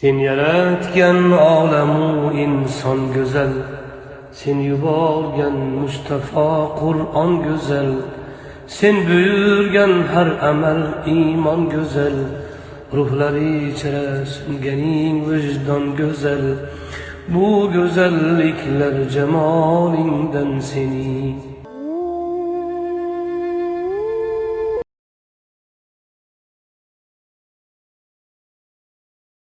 Sen yaratgan olamu inson go'zal, sen yuborgan Mustafa Qur'on go'zal, sen buyurgan har amal iymon go'zal, ruhlari ichra sunganing vijdon go'zal, bu go'zalliklar jamolingdan seni